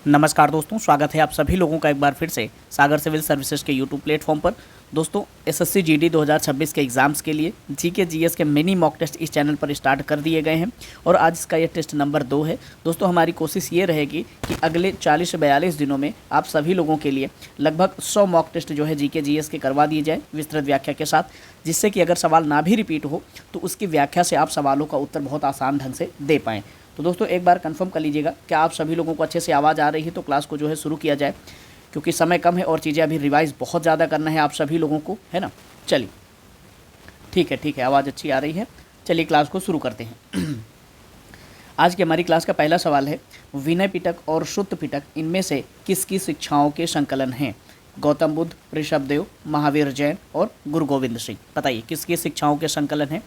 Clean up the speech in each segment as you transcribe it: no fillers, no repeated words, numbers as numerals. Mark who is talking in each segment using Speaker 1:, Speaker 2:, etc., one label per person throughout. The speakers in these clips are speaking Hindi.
Speaker 1: नमस्कार दोस्तों, स्वागत है आप सभी लोगों का एक बार फिर से सागर सिविल सर्विसेज के यूट्यूब प्लेटफॉर्म पर। दोस्तों, एसएससी जीडी 2026 के एग्ज़ाम्स के लिए जीके जीएस के मिनी मॉक टेस्ट इस चैनल पर स्टार्ट कर दिए गए हैं और आज इसका ये टेस्ट नंबर 2 है। दोस्तों, हमारी कोशिश ये रहेगी कि अगले 40 से 42 दिनों में आप सभी लोगों के लिए लगभग 100 मॉक टेस्ट जो है जीके जीएस के करवा दिए जाए विस्तृत व्याख्या के साथ, जिससे कि अगर सवाल ना भी रिपीट हो तो उसकी व्याख्या से आप सवालों का उत्तर बहुत आसान ढंग से दे पाएँ। तो दोस्तों, एक बार कंफर्म कर लीजिएगा क्या आप सभी लोगों को अच्छे से आवाज़ आ रही है, तो क्लास को जो है शुरू किया जाए, क्योंकि समय कम है और चीज़ें अभी रिवाइज़ बहुत ज़्यादा करना है आप सभी लोगों को, है ना। चलिए, ठीक है, आवाज़ अच्छी आ रही है। चलिए क्लास को शुरू करते हैं। आज की हमारी क्लास का पहला सवाल है, विनय पिटक और शुद्ध पिटक इनमें से किसकी शिक्षाओं के संकलन हैं? गौतम बुद्ध, ऋषभदेव, महावीर जैन और गुरु गोविंद सिंह। बताइए किसकी शिक्षाओं के संकलन है?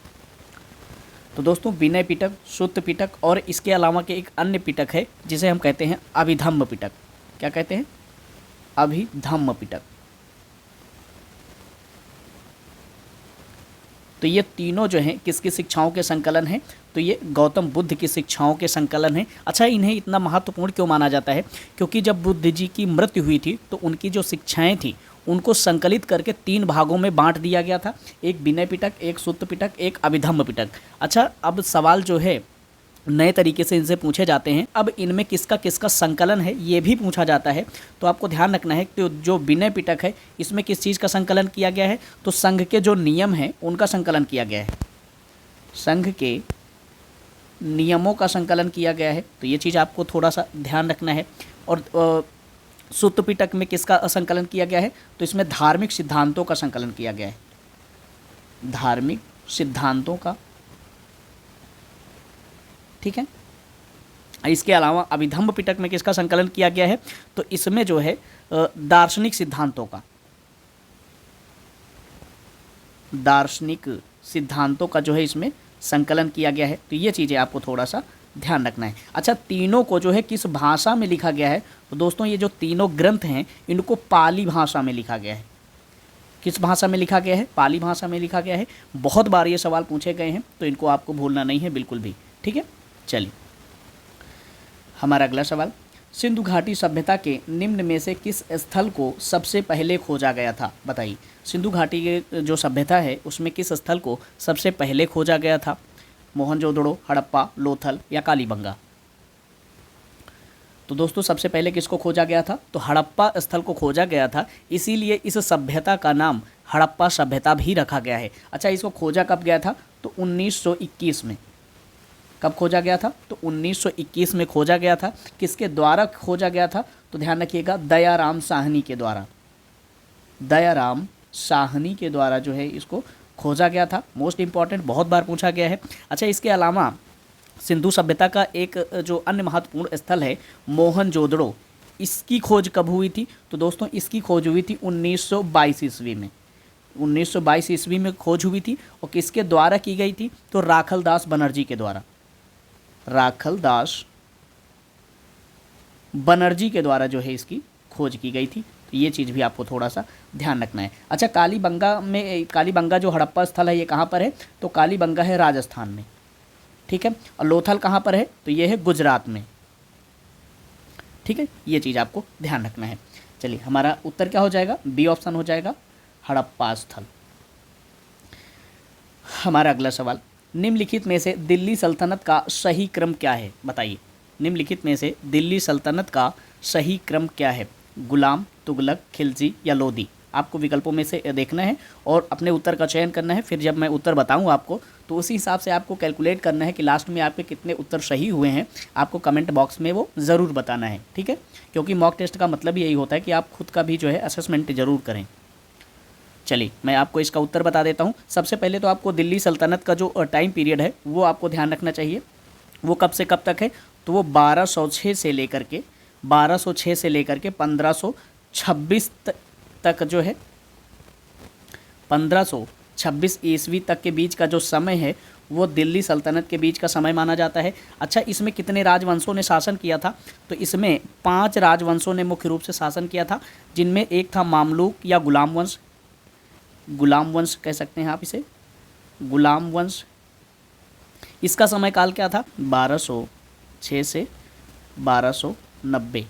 Speaker 1: तो दोस्तों, विनय पिटक, शुद्ध पिटक और इसके अलावा के एक अन्य पिटक है जिसे हम कहते हैं अभिधम्म पिटक। क्या कहते हैं? अभिधम्म पिटक। तो ये तीनों जो हैं किसकी शिक्षाओं के संकलन हैं? तो ये गौतम बुद्ध की शिक्षाओं के संकलन हैं। अच्छा, इन्हें इतना महत्वपूर्ण क्यों माना जाता है? क्योंकि जब बुद्ध जी की मृत्यु हुई थी तो उनकी जो शिक्षाएं थी उनको संकलित करके 3 भागों में बांट दिया गया था। एक विनय पिटक, एक शुद्ध पिटक, एक अभिधम्म पिटक। अच्छा, अब सवाल जो है नए तरीके से इनसे पूछे जाते हैं। अब इनमें किसका किसका संकलन है ये भी पूछा जाता है। तो आपको ध्यान रखना है कि जो विनय पिटक है इसमें किस चीज़ का संकलन किया गया है? तो संघ के जो नियम हैं उनका संकलन किया गया है। संघ के नियमों का संकलन किया गया है। तो ये चीज़ आपको थोड़ा सा ध्यान रखना है। और शुद्ध पिटक में किसका संकलन किया गया है? तो इसमें धार्मिक सिद्धांतों का संकलन किया गया है। धार्मिक सिद्धांतों का, ठीक है। इसके अलावा अभिधम्म पिटक में किसका संकलन किया गया है? तो इसमें जो है दार्शनिक सिद्धांतों का, दार्शनिक सिद्धांतों का जो है इसमें संकलन किया गया है। तो ये चीज़ें आपको थोड़ा सा ध्यान रखना है। अच्छा, तीनों को जो है किस भाषा में लिखा गया है? तो दोस्तों, ये जो तीनों ग्रंथ हैं इनको पाली भाषा में लिखा गया है। किस भाषा में लिखा गया है? पाली भाषा में लिखा गया है। बहुत बार ये सवाल पूछे गए हैं तो इनको आपको भूलना नहीं है बिल्कुल भी, ठीक है। चलिए, हमारा अगला सवाल, सिंधु घाटी सभ्यता के निम्न में से किस स्थल को सबसे पहले खोजा गया था? बताइए, सिंधु घाटी के जो सभ्यता है उसमें किस स्थल को सबसे पहले खोजा गया था? मोहनजोदड़ो, हड़प्पा, लोथल या कालीबंगा? तो दोस्तों, सबसे पहले किसको खोजा गया था? तो हड़प्पा स्थल को खोजा गया था, इसीलिए इस सभ्यता का नाम हड़प्पा सभ्यता भी रखा गया है। अच्छा, इसको खोजा कब गया था? तो 1921 में। कब खोजा गया था? तो 1921 में खोजा गया था। किसके द्वारा खोजा गया था? तो ध्यान रखिएगा, दयाराम साहनी के द्वारा। दयाराम साहनी के द्वारा जो है इसको खोजा गया था। मोस्ट इंपॉर्टेंट, बहुत बार पूछा गया है। अच्छा, इसके अलावा सिंधु सभ्यता का एक जो अन्य महत्वपूर्ण स्थल है मोहनजोदड़ो, इसकी खोज कब हुई थी? तो दोस्तों, इसकी खोज हुई थी 1922 ईस्वी में। 1922 ईस्वी में खोज हुई थी और किसके द्वारा की गई थी? तो राखलदास बनर्जी के द्वारा। राखलदास बनर्जी के द्वारा जो है इसकी खोज की गई थी। तो ये चीज़ भी आपको थोड़ा सा ध्यान रखना है। अच्छा, कालीबंगा जो हड़प्पा स्थल है ये कहाँ पर है? तो कालीबंगा है राजस्थान में, ठीक है। और लोथल कहाँ पर है? तो ये है गुजरात में, ठीक है। ये चीज़ आपको ध्यान रखना है। चलिए, हमारा उत्तर क्या हो जाएगा? बी ऑप्शन हो जाएगा, हड़प्पा स्थल। हमारा अगला सवाल, निम्नलिखित में से दिल्ली सल्तनत का सही क्रम क्या है? बताइए, निम्नलिखित में से दिल्ली सल्तनत का सही क्रम क्या है? गुलाम, तुगलक, खिलजी या लोदी? आपको विकल्पों में से देखना है और अपने उत्तर का चयन करना है। फिर जब मैं उत्तर बताऊं आपको तो उसी हिसाब से आपको कैलकुलेट करना है कि लास्ट में आपके कितने उत्तर सही हुए हैं। आपको कमेंट बॉक्स में वो ज़रूर बताना है, ठीक है। क्योंकि मॉक टेस्ट का मतलब यही होता है कि आप खुद का भी जो है असेसमेंट ज़रूर करें। चलिए, मैं आपको इसका उत्तर बता देता हूँ। सबसे पहले तो आपको दिल्ली सल्तनत का जो टाइम पीरियड है वो आपको ध्यान रखना चाहिए। वो कब से कब तक है? तो वो 1206 से लेकर के 1526 तक जो है 1526 ईस्वी तक के बीच का जो समय है वो दिल्ली सल्तनत के बीच का समय माना जाता है। अच्छा, इसमें कितने राजवंशों ने शासन किया था? तो इसमें 5 राजवंशों ने मुख्य रूप से शासन किया था, जिनमें एक था मामलूक या गुलाम वंश। गुलाम वंश कह सकते हैं आप इसे, गुलाम वंश। इसका समय काल क्या था? 1206 से 1290।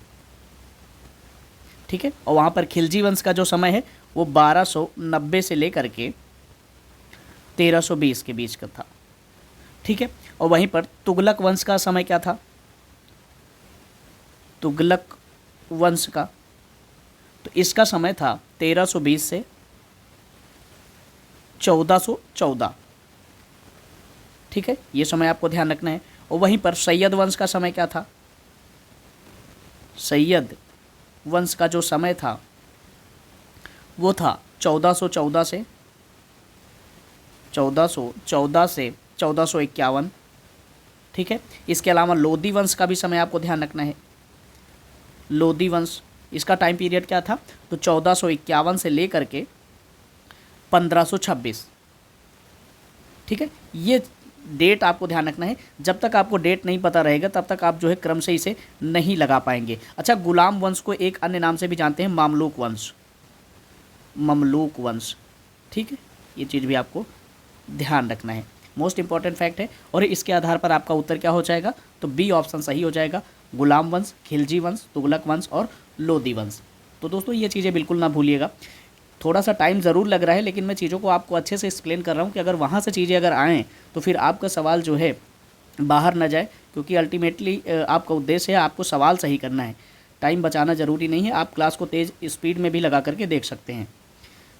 Speaker 1: ठीक है। और वहाँ पर खिलजी वंश का जो समय है वो 1290 से लेकर के 1320 के बीच का था, ठीक है। और वहीं पर तुगलक वंश का समय क्या था, तुगलक वंश का, तो इसका समय था 1320 से 1414, ठीक है, ये समय आपको ध्यान रखना है। और वहीं पर सैयद वंश का समय क्या था, सैयद वंश का जो समय था वो था 1414 से 1451, ठीक है। इसके अलावा लोधी वंश का भी समय आपको ध्यान रखना है। लोधी वंश, इसका टाइम पीरियड क्या था, तो 1451 से लेकर के 1526, ठीक है। ये डेट आपको ध्यान रखना है। जब तक आपको डेट नहीं पता रहेगा तब तक आप जो है क्रम से इसे नहीं लगा पाएंगे। अच्छा, गुलाम वंश को एक अन्य नाम से भी जानते हैं, मामलूक वंश, ममलूक वंश, ठीक है। ये चीज़ भी आपको ध्यान रखना है, मोस्ट इंपॉर्टेंट फैक्ट है। और इसके आधार पर आपका उत्तर क्या हो जाएगा, तो बी ऑप्शन सही हो जाएगा, गुलाम वंश, खिलजी वंश, तुगलक वंश और लोधी वंश। तो दोस्तों ये चीज़ें बिल्कुल ना भूलिएगा। थोड़ा सा टाइम ज़रूर लग रहा है लेकिन मैं चीज़ों को आपको अच्छे से एक्सप्लेन कर रहा हूँ कि अगर वहाँ से चीज़ें अगर आएँ तो फिर आपका सवाल जो है बाहर ना जाए, क्योंकि अल्टीमेटली आपका उद्देश्य है आपको सवाल सही करना है। टाइम बचाना ज़रूरी नहीं है, आप क्लास को तेज़ स्पीड में भी लगा करके देख सकते हैं।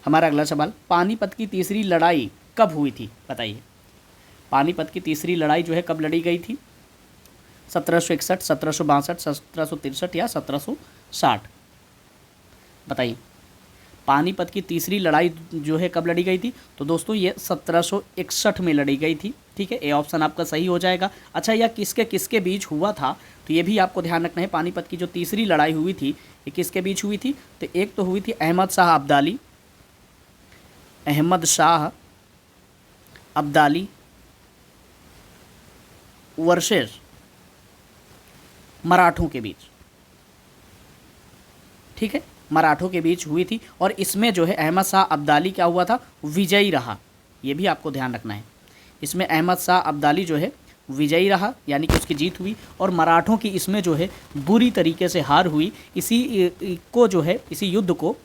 Speaker 1: हमारा अगला सवाल, पानीपत की तीसरी लड़ाई कब हुई थी, बताइए। पानीपत की तीसरी लड़ाई जो है कब लड़ी गई थी, 1761, 1762, 1763 या 1760, बताइए। पानीपत की तीसरी लड़ाई जो है कब लड़ी गई थी, तो दोस्तों ये 1761 में लड़ी गई थी, ठीक है। ए ऑप्शन आपका सही हो जाएगा। अच्छा, यह किसके किसके बीच हुआ था, तो ये भी आपको ध्यान रखना है। पानीपत की जो तीसरी लड़ाई हुई थी ये किसके बीच हुई थी, तो एक तो हुई थी अहमद शाह अब्दाली, अहमद शाह अब्दाली वर्सेस मराठों के बीच, ठीक है, मराठों के बीच हुई थी। और इसमें जो है अहमद शाह अब्दाली क्या हुआ था, विजयी रहा, ये भी आपको ध्यान रखना है। इसमें अहमद शाह अब्दाली जो है विजयी रहा, यानी कि उसकी जीत हुई, और मराठों की इसमें जो है बुरी तरीके से हार हुई। इसी को जो है, इसी युद्ध को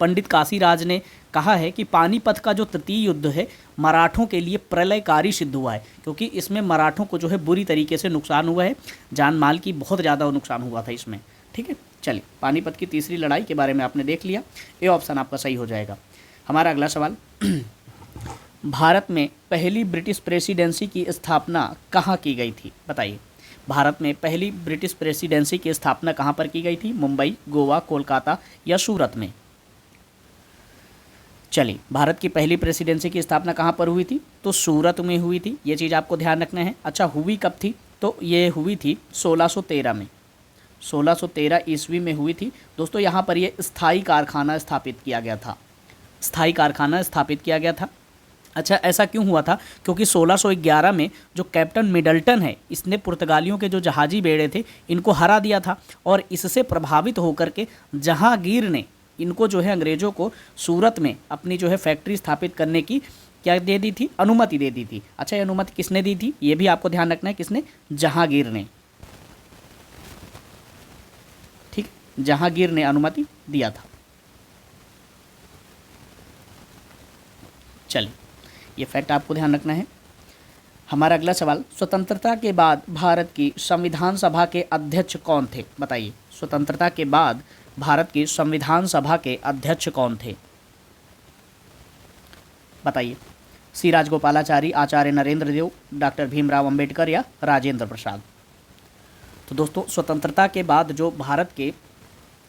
Speaker 1: पंडित काशीराज ने कहा है कि पानीपत का जो तृतीय युद्ध है मराठों के लिए प्रलयकारी सिद्ध हुआ है, क्योंकि इसमें मराठों को जो है बुरी तरीके से नुकसान हुआ है, जान माल की बहुत ज़्यादा नुकसान हुआ था इसमें, ठीक है। चलिए, पानीपत की तीसरी लड़ाई के बारे में आपने देख लिया, ये ऑप्शन आपका सही हो जाएगा। हमारा अगला सवाल, भारत में पहली ब्रिटिश प्रेसिडेंसी की स्थापना कहाँ की गई थी, बताइए। भारत में पहली ब्रिटिश प्रेसिडेंसी की स्थापना कहाँ पर की गई थी, मुंबई, गोवा, कोलकाता या सूरत में। चलिए, भारत की पहली प्रेसिडेंसी की स्थापना कहाँ पर हुई थी, तो सूरत में हुई थी, ये चीज़ आपको ध्यान रखना है। अच्छा, हुई कब थी, तो ये हुई थी 1613 में, 1613 ईस्वी में हुई थी। दोस्तों यहाँ पर ये स्थायी कारखाना स्थापित किया गया था, स्थायी कारखाना स्थापित किया गया था। अच्छा, ऐसा क्यों हुआ था, क्योंकि 1611 में जो कैप्टन मिडल्टन है इसने पुर्तगालियों के जो जहाजी बेड़े थे इनको हरा दिया था, और इससे प्रभावित होकर के जहांगीर ने इनको जो है अंग्रेज़ों को सूरत में अपनी जो है फैक्ट्री स्थापित करने की क्या दे दी थी, अनुमति दे दी थी। अच्छा, ये अनुमति किसने दी थी, ये भी आपको ध्यान रखना है, किसने, जहांगीर ने, ठीक, जहांगीर ने अनुमति दिया था। चलिए, ये फैक्ट आपको ध्यान रखना है। हमारा अगला सवाल, स्वतंत्रता के बाद भारत की संविधान सभा के अध्यक्ष कौन थे, बताइए। स्वतंत्रता के बाद भारत की संविधान सभा के अध्यक्ष कौन थे, बताइए। सी राजगोपालाचारी, आचार्य नरेंद्र देव, डॉक्टर भीमराव अंबेडकर या राजेंद्र प्रसाद। तो दोस्तों स्वतंत्रता के बाद जो भारत के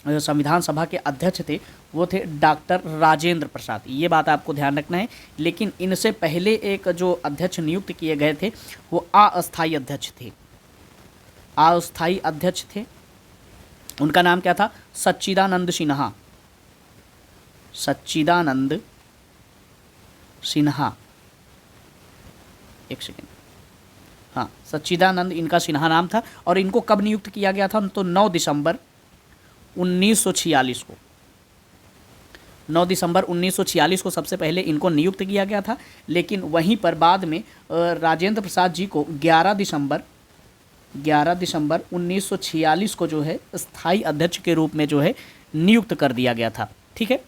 Speaker 1: संविधान सभा के अध्यक्ष थे वो थे डॉक्टर राजेंद्र प्रसाद, ये बात आपको ध्यान रखना है। लेकिन इनसे पहले एक जो अध्यक्ष नियुक्त किए गए थे वो अस्थायी अध्यक्ष थे, अस्थायी अध्यक्ष थे। उनका नाम क्या था, सच्चिदानंद सिन्हा, सच्चिदानंद सिन्हा, एक सेकेंड, हाँ, सच्चिदानंद इनका सिन्हा नाम था। और इनको कब नियुक्त किया गया था, तो 9 दिसंबर 1946 को, 9 दिसंबर 1946 को सबसे पहले इनको नियुक्त किया गया था। लेकिन वहीं पर बाद में राजेंद्र प्रसाद जी को 11 दिसंबर 1946 को जो है स्थायी अध्यक्ष के रूप में जो है नियुक्त कर दिया गया था। ठीक है,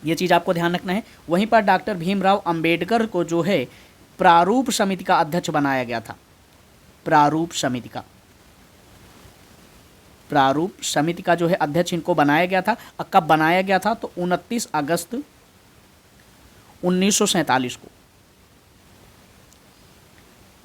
Speaker 1: ये चीज़ आपको ध्यान रखना है। वहीं पर डॉक्टर भीमराव अंबेडकर को जो है प्रारूप समिति का अध्यक्ष बनाया गया था। प्रारूप समिति का जो है अध्यक्ष इनको बनाया गया था। कब बनाया गया था? तो 29 अगस्त 1947 को।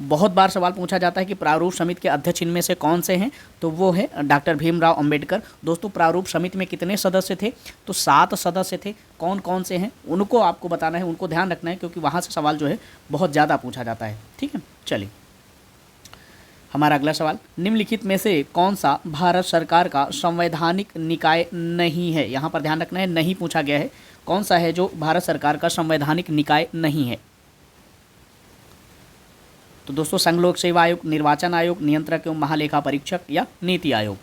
Speaker 1: बहुत बार सवाल पूछा जाता है कि प्रारूप समिति के अध्यक्ष इनमें से कौन से हैं, तो वो है डॉक्टर भीमराव अंबेडकर। दोस्तों, प्रारूप समिति में कितने सदस्य थे? तो 7 सदस्य थे। कौन कौन से हैं उनको आपको बताना है, उनको ध्यान रखना है, क्योंकि वहाँ से सवाल जो है बहुत ज़्यादा पूछा जाता है। ठीक है, चलिए हमारा अगला सवाल, निम्नलिखित में से कौन सा भारत सरकार का संवैधानिक निकाय नहीं है? यहाँ पर ध्यान रखना है, नहीं पूछा गया है। कौन सा है जो भारत सरकार का संवैधानिक निकाय नहीं है? तो दोस्तों, संघ लोक सेवा आयोग, निर्वाचन आयोग, नियंत्रक एवं महालेखा परीक्षक या नीति आयोग।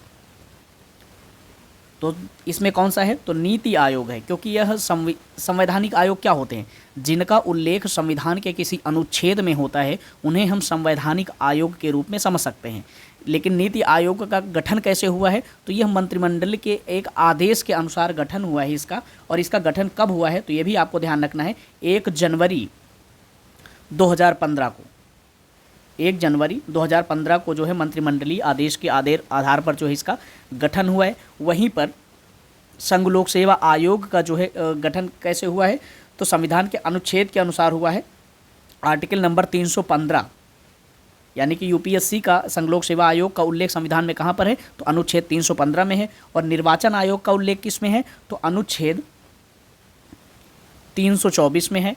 Speaker 1: तो इसमें कौन सा है? तो नीति आयोग है, क्योंकि यह संवैधानिक आयोग क्या होते हैं? जिनका उल्लेख संविधान के किसी अनुच्छेद में होता है, उन्हें हम संवैधानिक आयोग के रूप में समझ सकते हैं। लेकिन नीति आयोग का गठन कैसे हुआ है? तो यह मंत्रिमंडल के एक आदेश के अनुसार गठन हुआ है इसका। और इसका गठन कब हुआ है? तो ये भी आपको ध्यान रखना है, 1 जनवरी 2015 को। 1 जनवरी 2015 को जो है मंत्रिमंडलीय आदेश के आधार पर जो है इसका गठन हुआ है। वहीं पर संघ लोक सेवा आयोग का जो है गठन कैसे हुआ है? तो संविधान के अनुच्छेद के अनुसार हुआ है। आर्टिकल नंबर 315, यानी कि यूपीएससी का संघ लोक सेवा आयोग का उल्लेख संविधान में कहाँ पर है? तो अनुच्छेद 315 में है। और निर्वाचन आयोग का उल्लेख किस में है? तो अनुच्छेद 324 में है।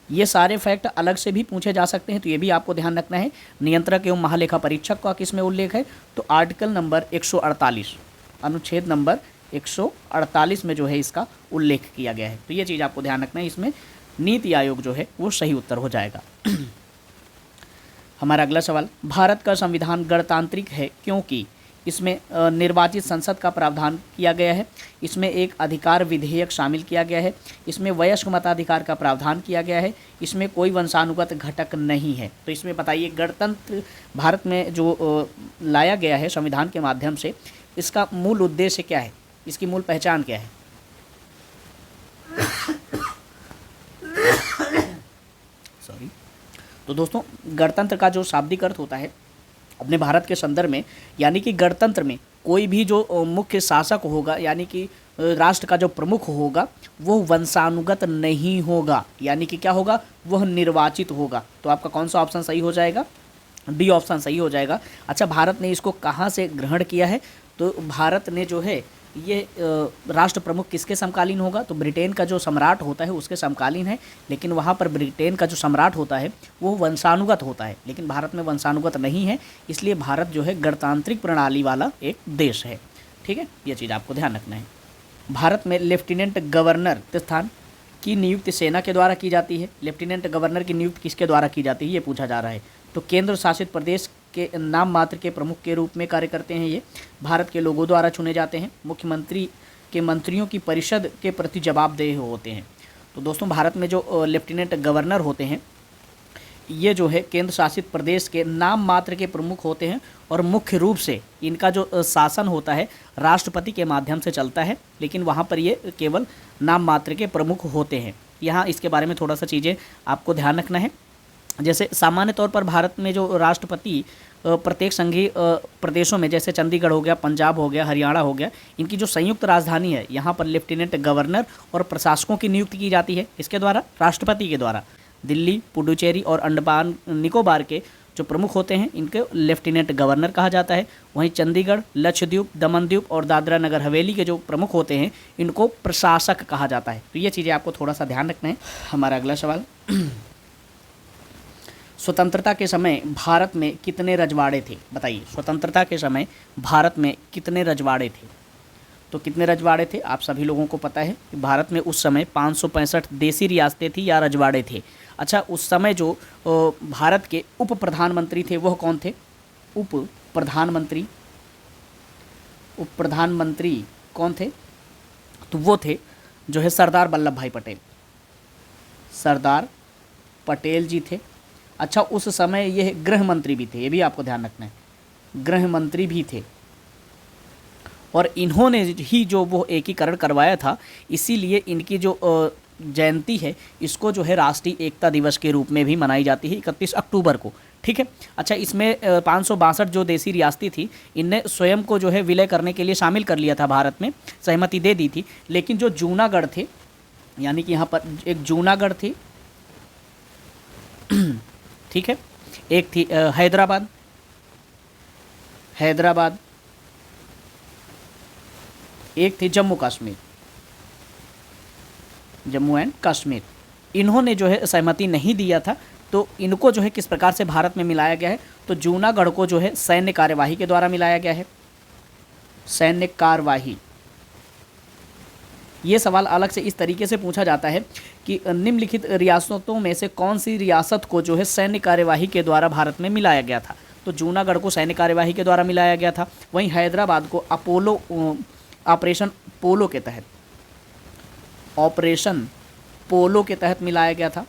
Speaker 1: ये सारे फैक्ट अलग से भी पूछे जा सकते हैं, तो ये भी आपको ध्यान रखना है। नियंत्रक एवं महालेखा परीक्षक का किस में उल्लेख है? तो आर्टिकल नंबर 148, अनुच्छेद नंबर 148 में जो है इसका उल्लेख किया गया है। तो ये चीज़ आपको ध्यान रखना है, इसमें नीति आयोग जो है वो सही उत्तर हो जाएगा। हमारा अगला सवाल, भारत का संविधान गणतांत्रिक है क्योंकि इसमें निर्वाचित संसद का प्रावधान किया गया है, इसमें एक अधिकार विधेयक शामिल किया गया है, इसमें वयस्क मताधिकार का प्रावधान किया गया है, इसमें कोई वंशानुगत घटक नहीं है। तो इसमें बताइए, गणतंत्र भारत में जो लाया गया है संविधान के माध्यम से, इसका मूल उद्देश्य क्या है? इसकी मूल पहचान क्या है? सॉरी। तो दोस्तों, गणतंत्र का जो शाब्दिक अर्थ होता है अपने भारत के संदर्भ में, यानी कि गणतंत्र में कोई भी जो मुख्य शासक होगा, यानी कि राष्ट्र का जो प्रमुख होगा, वो वंशानुगत नहीं होगा, यानी कि क्या होगा? वह निर्वाचित होगा। तो आपका कौन सा ऑप्शन सही हो जाएगा? डी ऑप्शन सही हो जाएगा। अच्छा, भारत ने इसको कहाँ से ग्रहण किया है? तो भारत ने जो है ये राष्ट्र प्रमुख किसके समकालीन होगा? तो ब्रिटेन का जो सम्राट होता है उसके समकालीन है। लेकिन वहाँ पर ब्रिटेन का जो सम्राट होता है वो वंशानुगत होता है, लेकिन भारत में वंशानुगत नहीं है। इसलिए भारत जो है गणतांत्रिक प्रणाली वाला एक देश है। ठीक है, ये चीज़ आपको ध्यान रखना है। भारत में लेफ्टिनेंट गवर्नर स्थान की नियुक्ति सेना के द्वारा की जाती है। लेफ्टिनेंट गवर्नर की नियुक्ति किसके द्वारा की जाती है, ये पूछा जा रहा है। तो केंद्र शासित प्रदेश के नाम मात्र के प्रमुख के रूप में कार्य करते हैं। ये भारत के लोगों द्वारा चुने जाते हैं। मुख्यमंत्री के मंत्रियों की परिषद के प्रति जवाबदेह होते हैं। तो दोस्तों, भारत में जो लेफ्टिनेंट गवर्नर होते हैं, ये जो है केंद्र शासित प्रदेश के नाम मात्र के प्रमुख होते हैं। और मुख्य रूप से इनका जो शासन होता है राष्ट्रपति के माध्यम से चलता है, लेकिन वहाँ पर ये केवल नाम मात्र के प्रमुख होते हैं। यहाँ इसके बारे में थोड़ा सा चीज़ें आपको ध्यान रखना है। जैसे सामान्य तौर पर भारत में जो राष्ट्रपति प्रत्येक संघीय प्रदेशों में, जैसे चंडीगढ़ हो गया, पंजाब हो गया, हरियाणा हो गया, इनकी जो संयुक्त राजधानी है, यहाँ पर लेफ्टिनेंट गवर्नर और प्रशासकों की नियुक्ति की जाती है। इसके द्वारा, राष्ट्रपति के द्वारा। दिल्ली, पुडुचेरी और अंडमान निकोबार के जो प्रमुख होते हैं इनके लेफ्टिनेंट गवर्नर कहा जाता है। वहीं चंडीगढ़, लक्षद्वीप, दमनद्वीप और दादरा नगर हवेली के जो प्रमुख होते हैं इनको प्रशासक कहा जाता है। तो ये चीज़ें आपको थोड़ा सा ध्यान रखना है। हमारा अगला सवाल, स्वतंत्रता के समय भारत में कितने रजवाड़े थे? बताइए, स्वतंत्रता के समय भारत में कितने रजवाड़े थे? तो कितने रजवाड़े थे? आप सभी लोगों को पता है कि भारत में उस समय 565 देसी रियासतें थी या रजवाड़े थे। अच्छा, उस समय जो भारत के उप प्रधानमंत्री थे वह कौन थे? उप प्रधानमंत्री कौन थे? तो वो थे जो है सरदार वल्लभ भाई पटेल। सरदार पटेल जी थे। अच्छा, उस समय यह गृह मंत्री भी थे, ये भी आपको ध्यान रखना है, गृह मंत्री भी थे। और इन्होंने ही जो वो एकीकरण करवाया था, इसीलिए इनकी जो जयंती है इसको जो है राष्ट्रीय एकता दिवस के रूप में भी मनाई जाती है 31 अक्टूबर को। ठीक है। अच्छा, इसमें 562 जो देसी रियासती थी, इनने स्वयं को जो है विलय करने के लिए शामिल कर लिया था, भारत में सहमति दे दी थी। लेकिन जो जूनागढ़ थे, यानी कि यहाँ पर एक जूनागढ़ थी, ठीक है, एक थी हैदराबाद, एक थी जम्मू एंड कश्मीर। इन्होंने जो है सहमति नहीं दिया था, तो इनको जो है किस प्रकार से भारत में मिलाया गया है, तो जूनागढ़ को जो है सैन्य कार्यवाही के द्वारा मिलाया गया है। सैन्य कार्यवाही, ये सवाल अलग से इस तरीके से पूछा जाता है कि निम्नलिखित रियासतों में से कौन सी रियासत को जो है सैन्य कार्यवाही के द्वारा भारत में मिलाया गया था। तो जूनागढ़ को सैन्य कार्यवाही के द्वारा मिलाया गया था। वहीं हैदराबाद को ऑपरेशन पोलो के तहत मिलाया गया था।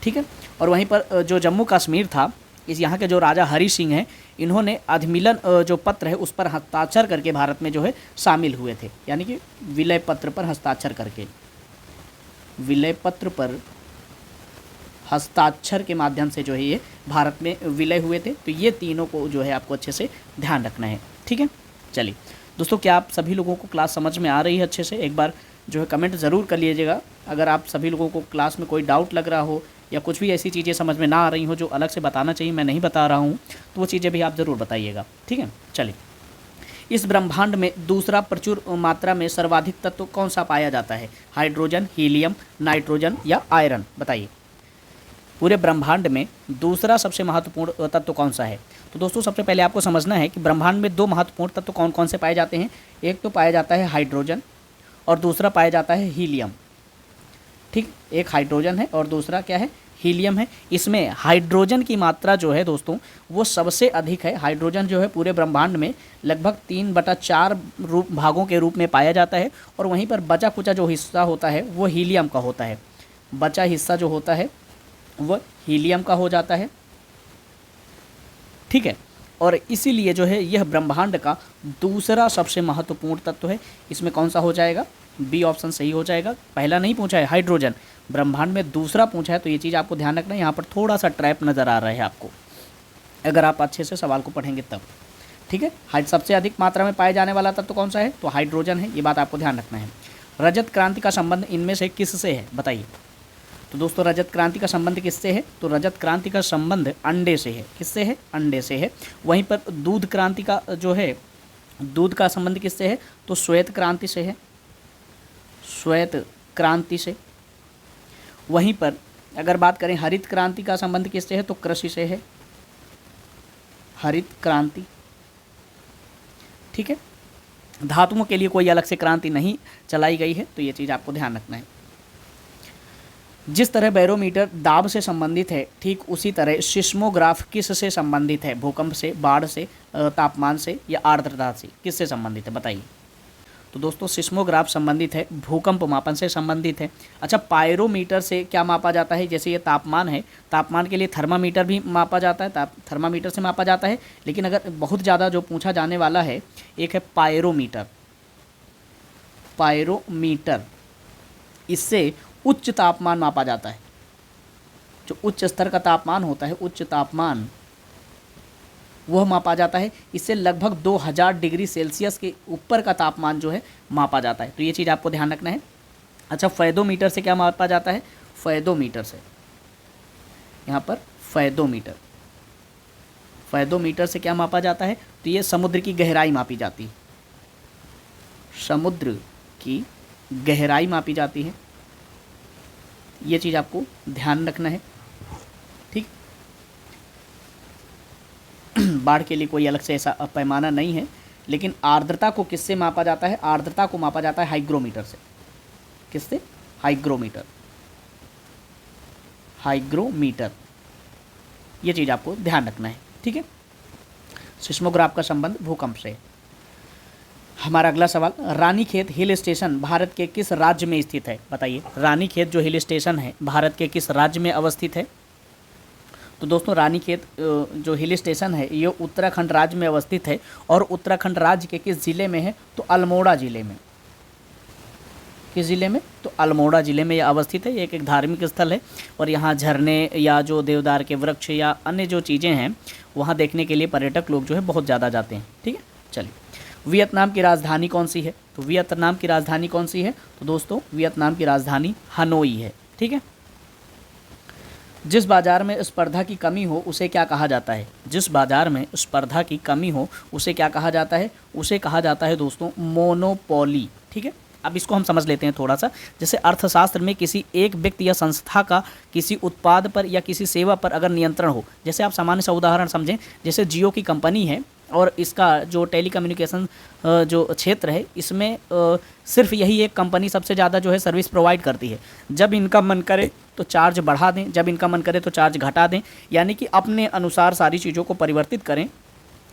Speaker 1: ठीक है। और वहीं पर जो जम्मू कश्मीर था, इस यहाँ के जो राजा हरि सिंह हैं, इन्होंने अधिमिलन जो पत्र है उस पर हस्ताक्षर करके भारत में जो है शामिल हुए थे, यानी कि विलय पत्र पर हस्ताक्षर करके, विलय पत्र पर हस्ताक्षर के माध्यम से जो है ये भारत में विलय हुए थे। तो ये तीनों को जो है आपको अच्छे से ध्यान रखना है। ठीक है। चलिए दोस्तों, क्या आप सभी लोगों को क्लास समझ में आ रही है अच्छे से? एक बार जो है कमेंट ज़रूर कर लीजिएगा। अगर आप सभी लोगों को क्लास में कोई डाउट लग रहा हो या कुछ भी ऐसी चीज़ें समझ में ना आ रही हो जो अलग से बताना चाहिए, मैं नहीं बता रहा हूँ, तो वो चीज़ें भी आप ज़रूर बताइएगा। ठीक है। चलिए, इस ब्रह्मांड में दूसरा प्रचुर मात्रा में सर्वाधिक तत्व कौन सा पाया जाता है? हाइड्रोजन, हीलियम, नाइट्रोजन या आयरन? बताइए। पूरे ब्रह्मांड में दूसरा सबसे महत्वपूर्ण तत्व कौन सा है? तो दोस्तों, सबसे पहले आपको समझना है कि ब्रह्मांड में दो महत्वपूर्ण तत्व कौन कौन से पाए जाते हैं। एक तो पाया जाता है हाइड्रोजन और दूसरा पाया जाता है हीलियम। ठीक, एक हाइड्रोजन है और दूसरा क्या है? हीलियम है। इसमें हाइड्रोजन की मात्रा जो है दोस्तों वो सबसे अधिक है। हाइड्रोजन जो है पूरे ब्रह्मांड में लगभग 3/4 भागों के रूप में पाया जाता है, और वहीं पर बचा कुचा जो हिस्सा होता है वो हीलियम का होता है। बचा हिस्सा जो होता है वह हीलियम का हो जाता है। ठीक है। और इसीलिए जो है यह ब्रह्मांड का दूसरा सबसे महत्वपूर्ण तत्व है। इसमें कौन सा हो जाएगा? बी ऑप्शन सही हो जाएगा। पहला नहीं पूछा है हाइड्रोजन, ब्रह्मांड में दूसरा पूछा है, तो ये चीज़ आपको ध्यान रखना है। यहाँ पर थोड़ा सा ट्रैप नज़र आ रहा है आपको, अगर आप अच्छे से सवाल को पढ़ेंगे तब। ठीक है। सबसे अधिक मात्रा में पाए जाने वाला तत्व कौन सा है? तो हाइड्रोजन है। ये बात आपको ध्यान रखना है। रजत क्रांति का संबंध इनमें से किससे है? बताइए। तो दोस्तों, रजत क्रांति का संबंध किससे है? तो रजत क्रांति का संबंध अंडे से है। किससे है? अंडे से है। वहीं पर दूध क्रांति का जो है, दूध का संबंध किससे है? तो श्वेत क्रांति से है। श्वेत क्रांति से। वहीं पर अगर बात करें हरित क्रांति का संबंध किससे है? तो कृषि से है। हरित क्रांति। ठीक है। धातुओं के लिए कोई अलग से क्रांति नहीं चलाई गई है, तो ये चीज़ आपको ध्यान रखना है। जिस तरह बैरोमीटर दाब से संबंधित है, ठीक उसी तरह सिस्मोग्राफ किससे संबंधित है? भूकंप से, बाढ़ से, तापमान से या आर्द्रता से? किससे संबंधित है? बताइए। तो दोस्तों, सिस्मोग्राफ संबंधित है, भूकंप मापन से संबंधित है। अच्छा, पायरोमीटर से क्या मापा जाता है? जैसे ये तापमान है, तापमान के लिए थर्मामीटर भी मापा जाता है, थर्मामीटर से मापा जाता है। लेकिन अगर बहुत ज़्यादा जो पूछा जाने वाला है, एक है पायरोमीटर। पायरोमीटर, इससे उच्च तापमान मापा जाता है। जो उच्च स्तर का तापमान होता है, उच्च तापमान, वह मापा जाता है। इससे लगभग 2000 डिग्री सेल्सियस के ऊपर का तापमान जो है मापा जाता है। तो ये चीज़ आपको ध्यान रखना है। अच्छा, फेदोमीटर से क्या मापा जाता है? फेदोमीटर से, यहाँ पर फेदोमीटर, फेदोमीटर से क्या मापा जाता है? तो ये समुद्र की गहराई मापी जाती है। समुद्र की गहराई मापी जाती है। ये चीज़ आपको ध्यान रखना है। ठीक। बाढ़ के लिए कोई अलग से ऐसा पैमाना नहीं है। लेकिन आर्द्रता को किससे मापा जाता है? आर्द्रता को मापा जाता है हाइग्रोमीटर से। किससे? हाइग्रोमीटर। हाइग्रोमीटर, ये चीज़ आपको ध्यान रखना है। ठीक है। सिस्मोग्राफ का संबंध भूकंप से। हमारा अगला सवाल, रानीखेत हिल स्टेशन भारत के किस राज्य में स्थित है? बताइए। रानीखेत जो हिल स्टेशन है भारत के किस राज्य में अवस्थित है? तो दोस्तों रानीखेत जो हिल स्टेशन है ये उत्तराखंड राज्य में अवस्थित है, और उत्तराखंड राज्य के किस ज़िले में है, तो अल्मोड़ा ज़िले में। किस ज़िले में, तो अल्मोड़ा ज़िले में यह अवस्थित है। ये एक धार्मिक स्थल है, और यहाँ झरने या जो देवदार के वृक्ष या अन्य जो चीज़ें हैं वहाँ देखने के लिए पर्यटक लोग जो है बहुत ज़्यादा जाते हैं। ठीक है, चलिए वियतनाम की राजधानी कौन सी है, तो वियतनाम की राजधानी कौन सी है, तो दोस्तों वियतनाम की राजधानी हनोई है। ठीक है, जिस बाजार में स्पर्धा की कमी हो उसे क्या कहा जाता है, जिस बाजार में स्पर्धा की कमी हो उसे क्या कहा जाता है, उसे कहा जाता है दोस्तों मोनोपोली। ठीक है, अब इसको हम समझ लेते हैं थोड़ा सा। जैसे अर्थशास्त्र में किसी एक व्यक्ति या संस्था का किसी उत्पाद पर या किसी सेवा पर अगर नियंत्रण हो, जैसे आप सामान्य सा उदाहरण समझें, जैसे जियो की कंपनी है और इसका जो टेलीकम्युनिकेशन जो क्षेत्र है इसमें सिर्फ यही एक कंपनी सबसे ज़्यादा जो है सर्विस प्रोवाइड करती है। जब इनका मन करे तो चार्ज बढ़ा दें, जब इनका मन करे तो चार्ज घटा दें, यानी कि अपने अनुसार सारी चीज़ों को परिवर्तित करें,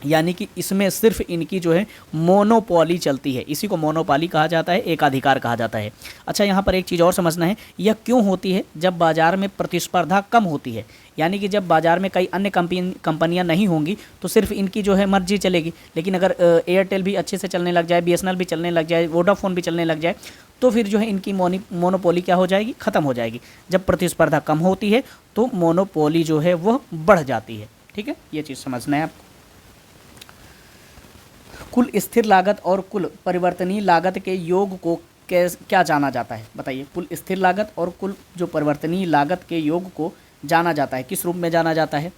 Speaker 1: यानी कि इसमें सिर्फ इनकी जो है मोनोपोली चलती है। इसी को मोनोपोली कहा जाता है, एकाधिकार कहा जाता है। अच्छा, यहाँ पर एक चीज़ और समझना है, यह क्यों होती है, जब बाज़ार में प्रतिस्पर्धा कम होती है, यानी कि जब बाज़ार में कई अन्य कंपनियां नहीं होंगी तो सिर्फ इनकी जो है मर्जी चलेगी। लेकिन अगर एयरटेल भी अच्छे से चलने लग जाए, बीएसएनएल भी चलने लग जाए, वोडाफोन भी चलने लग जाए, तो फिर जो है इनकी मोनोपोली क्या हो जाएगी, ख़त्म हो जाएगी। जब प्रतिस्पर्धा कम होती है तो मोनोपोली जो है वह बढ़ जाती है। ठीक है, ये चीज़ समझना है आपको। कुल स्थिर लागत और कुल परिवर्तनीय लागत के योग को क्या जाना जाता है, बताइए। कुल स्थिर लागत और कुल जो परिवर्तनीय लागत के योग को जाना जाता है, किस रूप में जाना जाता है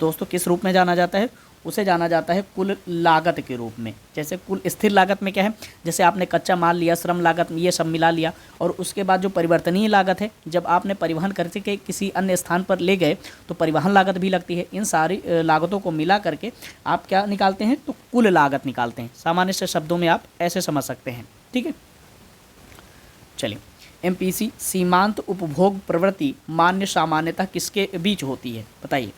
Speaker 1: दोस्तों, किस रूप में जाना जाता है, उसे जाना जाता है कुल लागत के रूप में। जैसे कुल स्थिर लागत में क्या है, जैसे आपने कच्चा माल लिया, श्रम लागत, ये सब मिला लिया, और उसके बाद जो परिवर्तनीय लागत है, जब आपने परिवहन करके किसी अन्य स्थान पर ले गए तो परिवहन लागत भी लगती है। इन सारी लागतों को मिला करके आप क्या निकालते हैं, तो कुल लागत निकालते हैं। सामान्य से शब्दों में आप ऐसे समझ सकते हैं। ठीक है, चलिए एमपीसी सीमांत उपभोग प्रवृत्ति मान्य सामान्यतः किसके बीच होती है, बताइए।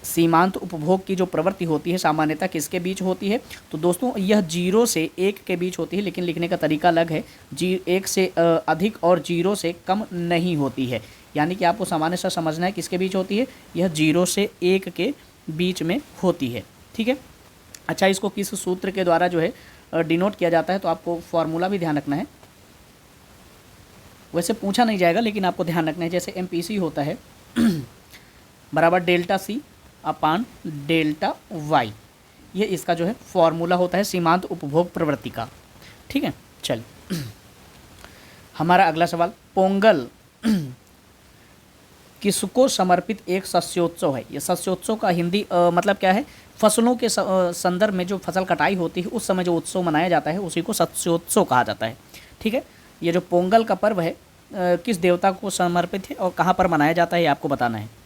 Speaker 1: सीमांत उपभोग की जो प्रवृत्ति होती है सामान्यतः किसके बीच होती है, तो दोस्तों यह 0 से 1 के बीच होती है, लेकिन लिखने का तरीका अलग है। 1 से अधिक और 0 से कम नहीं होती है, यानी कि आपको सामान्य सा समझना है किसके बीच होती है, यह 0 से 1 के बीच में होती है। ठीक है, अच्छा, इसको किस सूत्र के द्वारा जो है डिनोट किया जाता है, तो आपको फॉर्मूला भी ध्यान रखना है। वैसे पूछा नहीं जाएगा लेकिन आपको ध्यान रखना है। जैसे एमपीसी होता है बराबर delta C upon delta Y, ये इसका जो है फॉर्मूला होता है सीमांत उपभोग प्रवृत्ति का। ठीक है, चलिए हमारा अगला सवाल, पोंगल किसको समर्पित एक शस्योत्सव है। ये शस्योत्सव का हिंदी मतलब क्या है, फसलों के संदर्भ में जो फसल कटाई होती है उस समय जो उत्सव मनाया जाता है उसी को शस्योत्सव कहा जाता है। ठीक है, ये जो पोंगल का पर्व है किस देवता को समर्पित है और कहाँ पर मनाया जाता है ये आपको बताना है।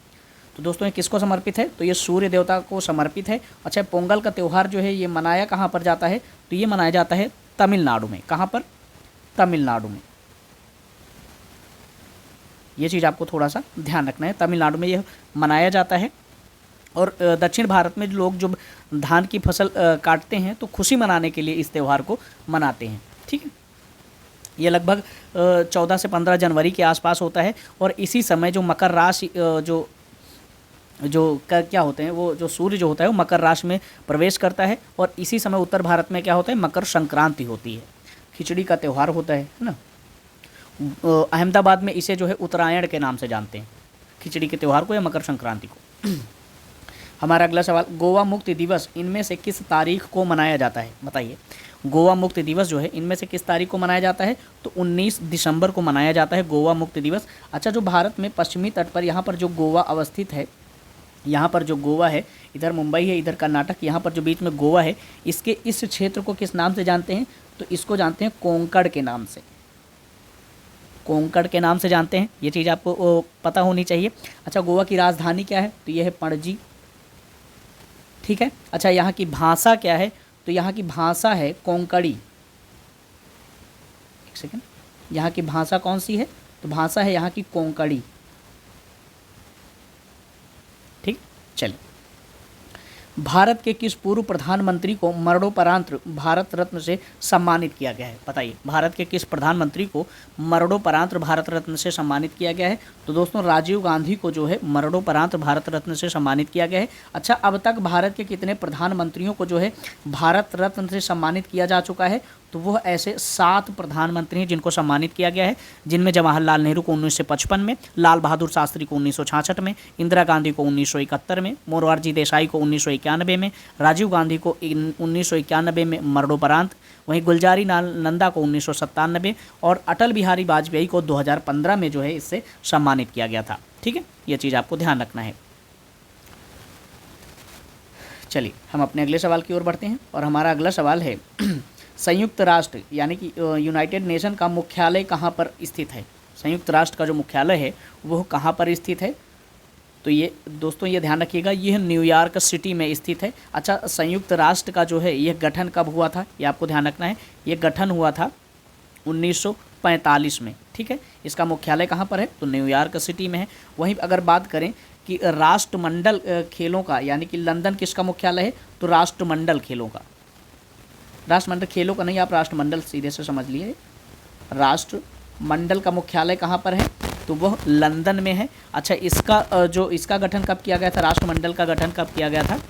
Speaker 1: तो दोस्तों ये किसको समर्पित है, तो ये सूर्य देवता को समर्पित है। अच्छा, पोंगल का त्यौहार जो है ये मनाया कहाँ पर जाता है, तो ये मनाया जाता है तमिलनाडु में। कहाँ पर, तमिलनाडु में। ये चीज़ आपको थोड़ा सा ध्यान रखना है, तमिलनाडु में यह मनाया जाता है। और दक्षिण भारत में लोग जो धान की फसल काटते हैं तो खुशी मनाने के लिए इस त्यौहार को मनाते हैं। ठीक है, ये लगभग 14 से 15 जनवरी के आसपास होता है, और इसी समय जो मकर राशि जो क्या होते हैं, वो जो सूर्य जो होता है वो मकर राशि में प्रवेश करता है, और इसी समय उत्तर भारत में क्या होता है, मकर संक्रांति होती है, खिचड़ी का त्यौहार होता है ना। अहमदाबाद में इसे जो है उत्तरायण के नाम से जानते हैं, खिचड़ी के त्यौहार को या मकर संक्रांति को। हमारा अगला सवाल, गोवा मुक्ति दिवस इनमें से किस तारीख को मनाया जाता है, बताइए। गोवा मुक्ति दिवस जो है इनमें से किस तारीख को मनाया जाता है, तो 19 दिसंबर को मनाया जाता है गोवा मुक्ति दिवस। अच्छा, जो भारत में पश्चिमी तट पर यहाँ पर जो गोवा अवस्थित है, यहाँ पर जो गोवा है, इधर मुंबई है, इधर कर्नाटक, यहाँ पर जो बीच में गोवा है, इसके इस क्षेत्र को किस नाम से जानते हैं, तो इसको जानते हैं कोंकण के नाम से। कोंकण के नाम से जानते हैं, ये चीज़ आपको पता होनी चाहिए। अच्छा, गोवा की राजधानी क्या है, तो यह है पणजी। ठीक है, अच्छा, यहाँ की भाषा क्या है, तो यहाँ की भाषा है कोंकणी। एक सेकेंड, यहाँ की भाषा कौन सी है, तो भाषा है यहाँ की कोंकणी। ठीक, चलिए भारत के किस पूर्व प्रधानमंत्री को मरणोपरांत भारत रत्न से सम्मानित किया गया है? बताइए, भारत के किस प्रधानमंत्री को मरणोपरांत भारत रत्न से सम्मानित किया गया है? तो दोस्तों राजीव गांधी को जो है मरणोपरांत भारत रत्न से सम्मानित किया गया है। अच्छा, अब तक भारत के कितने प्रधानमंत्रियों को जो है भारत रत्न से सम्मानित किया जा चुका है? तो वह ऐसे 7 प्रधानमंत्री हैं जिनको सम्मानित किया गया है, जिनमें जवाहरलाल नेहरू को 1955 में, लाल बहादुर शास्त्री को 1966 में, इंदिरा गांधी को 1971 में, मोरारजी देसाई को 1991 में, राजीव गांधी को 1991 में मरणोपरांत, वहीं गुलजारी नंदा को 1997 और अटल बिहारी वाजपेयी को 2015 में जो है इससे सम्मानित किया गया था। ठीक है, ये चीज़ आपको ध्यान रखना है। चलिए हम अपने अगले सवाल की ओर बढ़ते हैं और हमारा अगला सवाल है संयुक्त राष्ट्र यानी कि यूनाइटेड नेशन का मुख्यालय कहाँ पर स्थित है? संयुक्त राष्ट्र का जो मुख्यालय है वह कहाँ पर स्थित है? तो ये दोस्तों ये ध्यान रखिएगा, यह न्यूयॉर्क सिटी में स्थित है। अच्छा, संयुक्त राष्ट्र का जो है यह गठन कब हुआ था, ये आपको ध्यान रखना है। यह गठन हुआ था 1945 में। ठीक है, इसका मुख्यालय कहाँ पर है? तो न्यूयॉर्क सिटी में है। वहीं अगर बात करें कि राष्ट्रमंडल खेलों का यानी कि लंदन किसका मुख्यालय है? तो राष्ट्रमंडल खेलों का, राष्ट्रमंडल खेलों का नहीं, आप राष्ट्रमंडल सीधे से समझ लिए। राष्ट्रमंडल का मुख्यालय कहाँ पर है? तो वह लंदन में है। अच्छा, इसका गठन कब किया गया था? राष्ट्रमंडल का गठन कब किया गया था?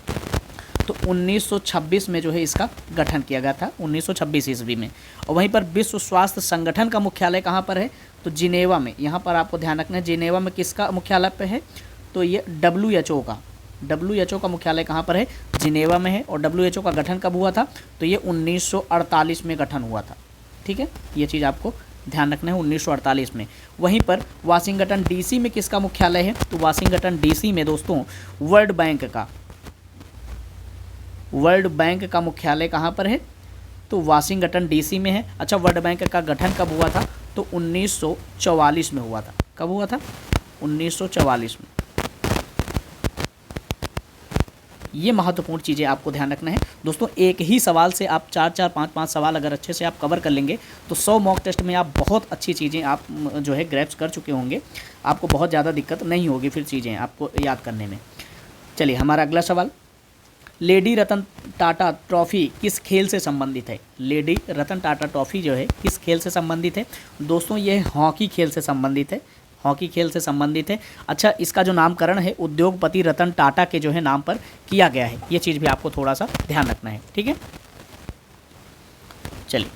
Speaker 1: तो 1926 में जो है इसका गठन किया गया था, 1926 ईस्वी में। और वहीं पर विश्व स्वास्थ्य संगठन का मुख्यालय कहाँ पर है? तो जिनेवा में। यहाँ पर आपको ध्यान रखना है, जिनेवा में किसका मुख्यालय पे है? तो ये WHO का मुख्यालय कहाँ पर है? जिनेवा में है। और WHO का गठन कब हुआ था? तो ये 1948 में गठन हुआ था। ठीक है, ये चीज़ आपको ध्यान रखना है, 1948 में। वहीं पर वाशिंगटन DC में किसका मुख्यालय है? तो वाशिंगटन DC में दोस्तों वर्ल्ड बैंक का मुख्यालय कहाँ पर है? तो वाशिंगटन DC में है। अच्छा, वर्ल्ड बैंक का गठन कब हुआ था? तो 1944 में हुआ था। कब हुआ था? 1944 में। ये महत्वपूर्ण चीज़ें आपको ध्यान रखना है दोस्तों। एक ही सवाल से आप 4-4, 5-5 सवाल अगर अच्छे से आप कवर कर लेंगे तो 100 मॉक टेस्ट में आप बहुत अच्छी चीज़ें आप जो है ग्रैप्स कर चुके होंगे। आपको बहुत ज़्यादा दिक्कत नहीं होगी फिर चीज़ें आपको याद करने में। चलिए हमारा अगला सवाल, लेडी रतन टाटा ट्रॉफी किस खेल से संबंधित है? लेडी रतन टाटा ट्रॉफी जो है किस खेल से संबंधित है? दोस्तों ये हॉकी खेल से संबंधित है, हॉकी खेल से संबंधित है। अच्छा, इसका जो नामकरण है उद्योगपति रतन टाटा के जो है नाम पर किया गया है। ये चीज़ भी आपको थोड़ा सा ध्यान रखना है। ठीक है, चलिए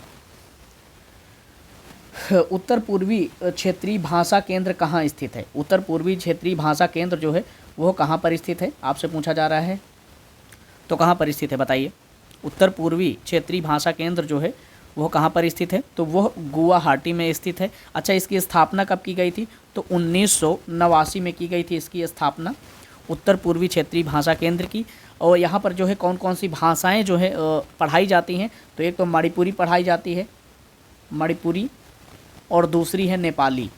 Speaker 1: उत्तर पूर्वी क्षेत्रीय भाषा केंद्र कहाँ स्थित है? उत्तर पूर्वी क्षेत्रीय भाषा केंद्र जो है वो कहाँ पर स्थित है? आपसे पूछा जा रहा है, तो कहाँ पर स्थित है बताइए। उत्तर पूर्वी क्षेत्रीय भाषा केंद्र जो है वो कहाँ पर स्थित है? तो वह गुवाहाटी में स्थित है। अच्छा, इसकी स्थापना कब की गई थी? तो 1989 में की गई थी इसकी स्थापना, उत्तर पूर्वी क्षेत्रीय भाषा केंद्र की। और यहाँ पर जो है कौन कौन सी भाषाएं जो है पढ़ाई जाती हैं? तो एक तो मणिपुरी पढ़ाई जाती है, मणिपुरी, और दूसरी है नेपाली।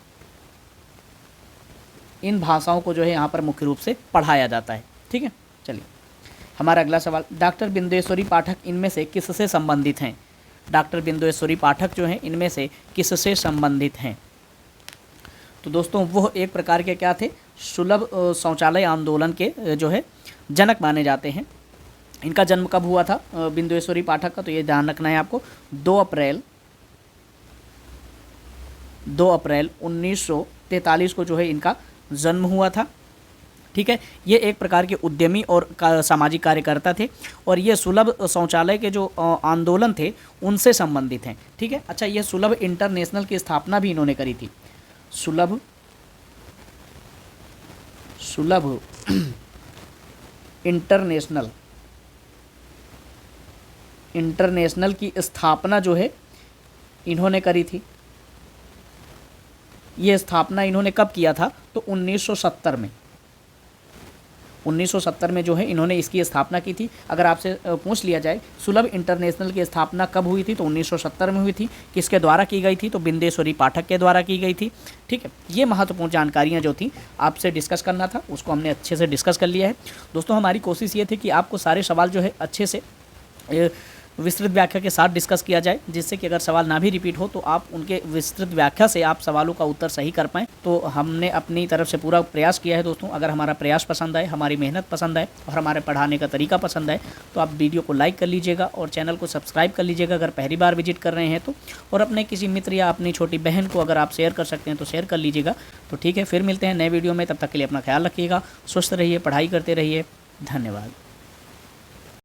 Speaker 1: इन भाषाओं को जो है यहाँ पर मुख्य रूप से पढ़ाया जाता है। ठीक है, चलिए हमारा अगला सवाल, डॉक्टर बिंदेश्वरी पाठक इनमें से किससे संबंधित हैं? डॉक्टर बिंदेश्वरी पाठक जो हैं इनमें से किससे संबंधित हैं? तो दोस्तों वह एक प्रकार के क्या थे? सुलभ शौचालय आंदोलन के जो है जनक माने जाते हैं। इनका जन्म कब हुआ था बिंदेश्वरी पाठक का? तो ये ध्यान रखना है आपको, 2 अप्रैल 1943 को जो है इनका जन्म हुआ था। ठीक है, ये एक प्रकार के उद्यमी और सामाजिक कार्यकर्ता थे और ये सुलभ शौचालय के जो आंदोलन थे उनसे संबंधित हैं। ठीक है, अच्छा, ये सुलभ इंटरनेशनल की स्थापना भी इन्होंने करी थी। सुलभ इंटरनेशनल की स्थापना जो है इन्होंने करी थी। ये स्थापना इन्होंने कब किया था? तो 1970 में जो है इन्होंने इसकी स्थापना की थी। अगर आपसे पूछ लिया जाए सुलभ इंटरनेशनल की स्थापना कब हुई थी? तो 1970 में हुई थी। किसके द्वारा की गई थी? तो बिंदेश्वरी पाठक के द्वारा की गई थी। ठीक है, ये महत्वपूर्ण जानकारियाँ जो थी आपसे डिस्कस करना था, उसको हमने अच्छे से डिस्कस कर लिया है। दोस्तों हमारी कोशिश ये थी कि आपको सारे सवाल जो है अच्छे से विस्तृत व्याख्या के साथ डिस्कस किया जाए, जिससे कि अगर सवाल ना भी रिपीट हो तो आप उनके विस्तृत व्याख्या से आप सवालों का उत्तर सही कर पाएँ। तो हमने अपनी तरफ से पूरा प्रयास किया है दोस्तों। अगर हमारा प्रयास पसंद आए, हमारी मेहनत पसंद आए और हमारे पढ़ाने का तरीका पसंद आए तो आप वीडियो को लाइक कर लीजिएगा और चैनल को सब्सक्राइब कर लीजिएगा अगर पहली बार विजिट कर रहे हैं तो। और अपने किसी मित्र या अपनी छोटी बहन को अगर आप शेयर कर सकते हैं तो शेयर कर लीजिएगा। तो ठीक है, फिर मिलते हैं नए वीडियो में। तब तक के लिए अपना ख्याल रखिएगा, स्वस्थ रहिए, पढ़ाई करते रहिए। धन्यवाद।